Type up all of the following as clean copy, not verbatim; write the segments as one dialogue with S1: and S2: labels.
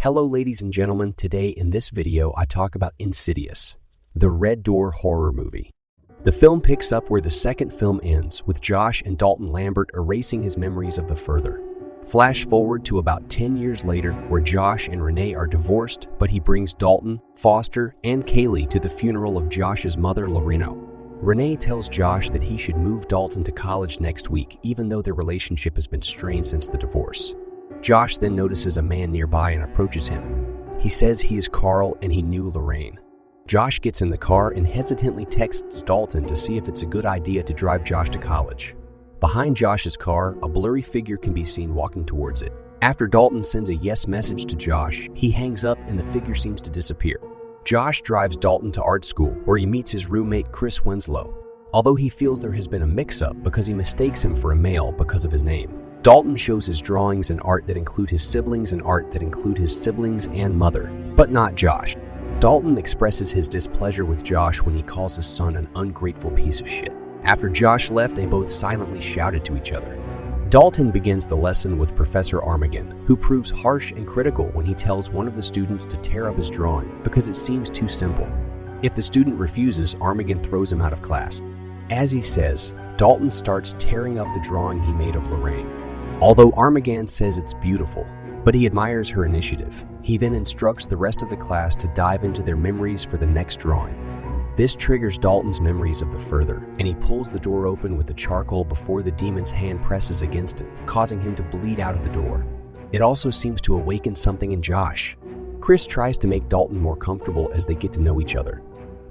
S1: Hello ladies and gentlemen, today in this video I talk about Insidious, the Red Door horror movie. The film picks up where the second film ends, with Josh and Dalton Lambert erasing his memories of the further. Flash forward to about 10 years later, where Josh and Renee are divorced, but he brings Dalton, Foster, and Kaylee to the funeral of Josh's mother, Lorena. Renee tells Josh that he should move Dalton to college next week, even though their relationship has been strained since the divorce. Josh then notices a man nearby and approaches him. He says he is Carl and he knew Lorraine. Josh gets in the car and hesitantly texts Dalton to see if it's a good idea to drive Josh to college. Behind Josh's car, a blurry figure can be seen walking towards it. After Dalton sends a yes message to Josh, he hangs up and the figure seems to disappear. Josh drives Dalton to art school, where he meets his roommate Chris Winslow. Although he feels there has been a mix-up because he mistakes him for a male because of his name. Dalton shows his drawings and art that include his siblings and art that include his siblings and mother, but not Josh. Dalton expresses his displeasure with Josh when he calls his son an ungrateful piece of shit. After Josh left, they both silently shouted to each other. Dalton begins the lesson with Professor Armageddon, who proves harsh and critical when he tells one of the students to tear up his drawing because it seems too simple. If the student refuses, Armageddon throws him out of class. As he says, Dalton starts tearing up the drawing he made of Lorraine. Although Armageddon says it's beautiful, but he admires her initiative, he then instructs the rest of the class to dive into their memories for the next drawing. This triggers Dalton's memories of the further, and he pulls the door open with the charcoal before the demon's hand presses against him, causing him to bleed out of the door. It also seems to awaken something in Josh. Chris tries to make Dalton more comfortable as they get to know each other.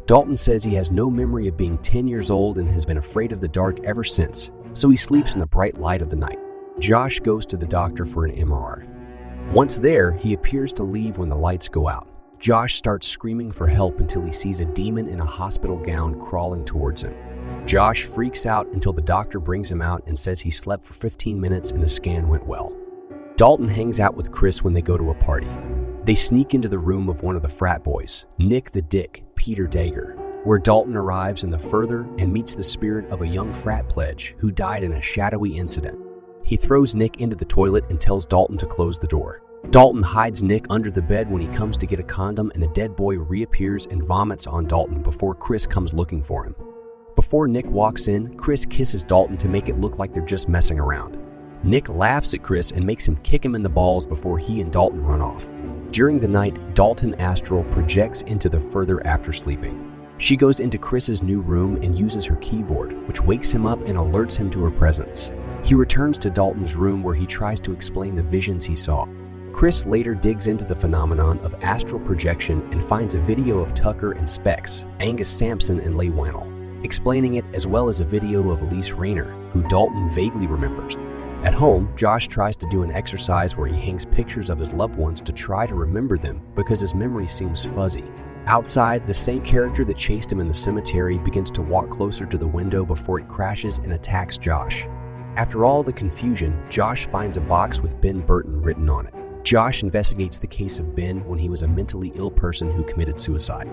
S1: Dalton says he has no memory of being 10 years old and has been afraid of the dark ever since, so he sleeps in the bright light of the night. Josh goes to the doctor for an MRI. Once there, he appears to leave when the lights go out. Josh starts screaming for help until he sees a demon in a hospital gown crawling towards him. Josh freaks out until the doctor brings him out and says he slept for 15 minutes and the scan went well. Dalton hangs out with Chris when they go to a party. They sneak into the room of one of the frat boys, Nick the Dick, Peter Dager, where Dalton arrives in the further and meets the spirit of a young frat pledge who died in a shadowy incident. He throws Nick into the toilet and tells Dalton to close the door. Dalton hides Nick under the bed when he comes to get a condom, and the dead boy reappears and vomits on Dalton before Chris comes looking for him. Before Nick walks in, Chris kisses Dalton to make it look like they're just messing around. Nick laughs at Chris and makes him kick him in the balls before he and Dalton run off. During the night, Dalton astral projects into the further after sleeping. She goes into Chris's new room and uses her keyboard, which wakes him up and alerts him to her presence. He returns to Dalton's room where he tries to explain the visions he saw. Chris later digs into the phenomenon of astral projection and finds a video of Tucker and Specs, Angus Sampson and Leigh Whannell, explaining it, as well as a video of Elise Rayner, who Dalton vaguely remembers. At home, Josh tries to do an exercise where he hangs pictures of his loved ones to try to remember them because his memory seems fuzzy. Outside, the same character that chased him in the cemetery begins to walk closer to the window before it crashes and attacks Josh. After all the confusion, Josh finds a box with Ben Burton written on it. Josh investigates the case of Ben when he was a mentally ill person who committed suicide.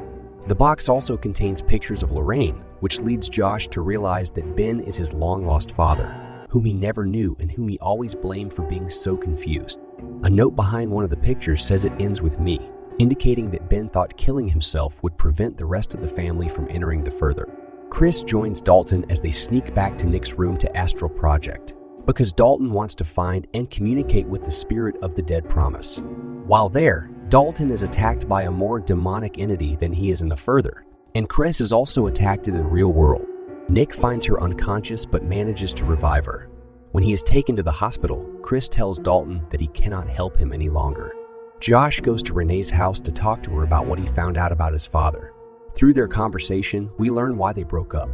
S1: The box also contains pictures of Lorraine, which leads Josh to realize that Ben is his long-lost father, whom he never knew and whom he always blamed for being so confused. A note behind one of the pictures says it ends with me, indicating that Ben thought killing himself would prevent the rest of the family from entering the further. Chris joins Dalton as they sneak back to Nick's room to astral project, because Dalton wants to find and communicate with the spirit of the dead promise. While there, Dalton is attacked by a more demonic entity than he is in the further, and Chris is also attacked in the real world. Nick finds her unconscious but manages to revive her. When he is taken to the hospital, Chris tells Dalton that he cannot help him any longer. Josh goes to Renee's house to talk to her about what he found out about his father. Through their conversation, we learn why they broke up.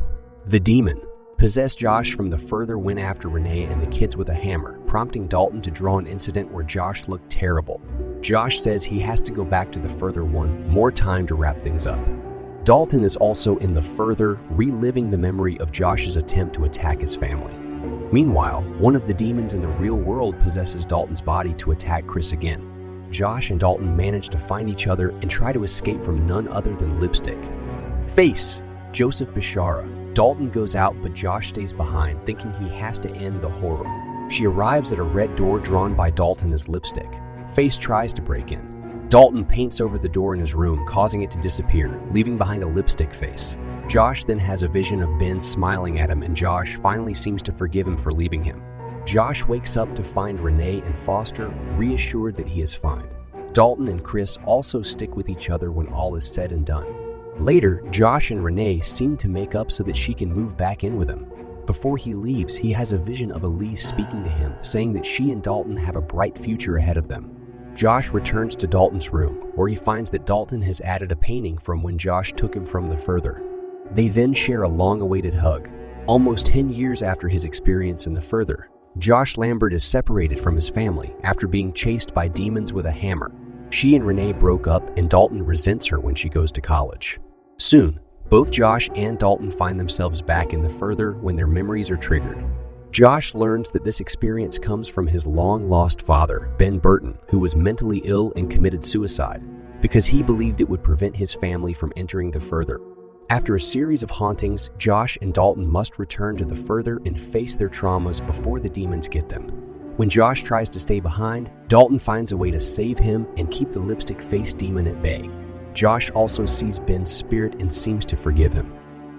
S1: The demon possessed Josh from the further went after Renee and the kids with a hammer, prompting Dalton to draw an incident where Josh looked terrible. Josh says he has to go back to the further one more time to wrap things up. Dalton is also in the further, reliving the memory of Josh's attempt to attack his family. Meanwhile, one of the demons in the real world possesses Dalton's body to attack Chris again. Josh and Dalton manage to find each other and try to escape from none other than Lipstick. Face, Joseph Bishara. Dalton goes out, but Josh stays behind, thinking he has to end the horror. She arrives at a red door drawn by Dalton as Lipstick. Face tries to break in. Dalton paints over the door in his room, causing it to disappear, leaving behind a lipstick face. Josh then has a vision of Ben smiling at him, and Josh finally seems to forgive him for leaving him. Josh wakes up to find Renee and Foster, reassured that he is fine. Dalton and Chris also stick with each other when all is said and done. Later, Josh and Renee seem to make up so that she can move back in with him. Before he leaves, he has a vision of Elise speaking to him, saying that she and Dalton have a bright future ahead of them. Josh returns to Dalton's room, where he finds that Dalton has added a painting from when Josh took him from the Further. They then share a long-awaited hug. Almost 10 years after his experience in the Further, Josh Lambert is separated from his family after being chased by demons with a hammer. She and Renee broke up, and Dalton resents her when she goes to college. Soon, both Josh and Dalton find themselves back in the Further when their memories are triggered. Josh learns that this experience comes from his long-lost father, Ben Burton, who was mentally ill and committed suicide because he believed it would prevent his family from entering the Further. After a series of hauntings, Josh and Dalton must return to the Further and face their traumas before the demons get them. When Josh tries to stay behind, Dalton finds a way to save him and keep the lipstick face demon at bay. Josh also sees Ben's spirit and seems to forgive him.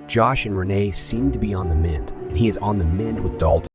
S1: Josh and Renee seem to be on the mend, and he is on the mend with Dalton.